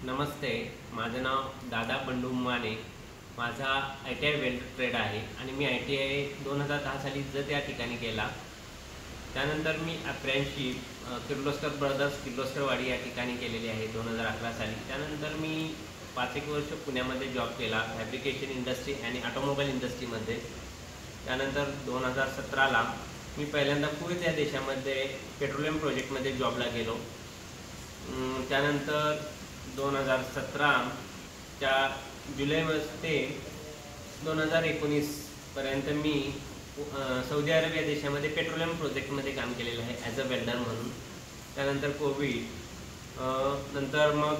नमस्ते, माझं नाव दादा बंडू माने. माझा ITI वेल्डर ट्रेड आहे आणि मी ITI 2010 साली जत या ठिकाणी केला. त्यानंतर मी अप्रेंटिसशिप किर्लोस्कर ब्रदर्स किर्लोस्करवाडी या ठिकाणी केलेली आहे 2011 साली. त्यानंतर मी 5 वर्ष पुण्यामध्ये जॉब केला फॅब्रिकेशन इंडस्ट्री आणि ऑटोमोबाईल इंडस्ट्रीमध्ये. त्यानंतर 2017ला मी पहिल्यांदा कुवेत या देशामध्ये पेट्रोलियम प्रोजेक्टमध्ये जॉबला गेलो. त्यानंतर 2017च्या जुलै ते 2019 पर्यंत मी सौदी अरेबिया देशामध्ये पेट्रोलियम प्रोजेक्टमध्ये काम केलेलं आहे ॲज अ वेल्डर म्हणून. त्यानंतर कोविड नंतर मग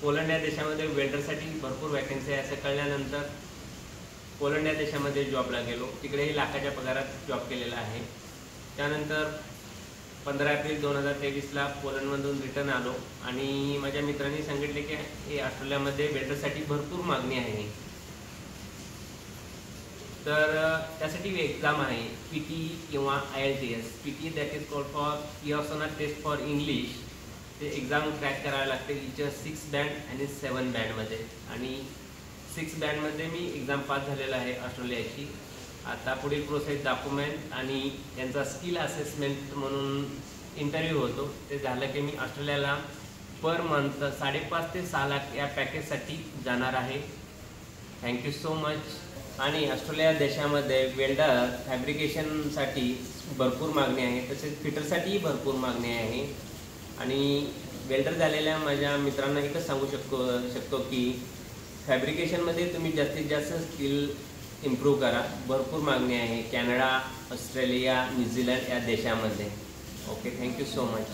पोलंड या देशामध्ये वेल्डरसाठी भरपूर वॅकन्सी आहे असं कळल्यानंतर पोलंड या देशामध्ये जॉबला गेलो. तिकडेही लाखाच्या पगारात जॉब केलेला आहे. त्यानंतर 15 एप्रिल 2023ला पोलंडमधून रिटर्न आलो आणि माझ्या मित्रांनी सांगितले की ऑस्ट्रेलियामध्ये वेल्डरसाठी भरपूर मागणी आहे. तर त्यासाठी एक्झाम आहे PT किंवा IELTS. PT that is called for Pearson test for English. ते एक्झाम क्रॅक करावे लागते इथं 6 बँड आणि 7 बँडमध्ये. आणि 6 बँडमध्ये मी एक्झाम पास झालेला आहे ऑस्ट्रेलियाची. आता पुढील प्रोसेस डॉक्युमेंट आणि त्यांचा स्किल असेसमेंट म्हणून इंटरव्ह्यू होतो. ते झालं की मी ऑस्ट्रेलियाला पर मंथ 5.5 ते 6 लाख या पॅकेजसाठी जाणार आहे. Thank you so much. आणि ऑस्ट्रेलिया देशामध्ये वेल्डर फॅब्रिकेशनसाठी भरपूर मागणी आहे, तसेच फिटरसाठीही भरपूर मागणी आहे. आणि वेल्डर झालेल्या माझ्या मित्रांना एकच सांगू शकतो की फॅब्रिकेशनमध्ये तुम्ही जास्तीत जास्त स्किल इम्प्रूव्ह करा. भरपूर मागणी आहे कॅनडा, ऑस्ट्रेलिया, न्यूझीलंड या देशामध्ये. Okay, thank you so much.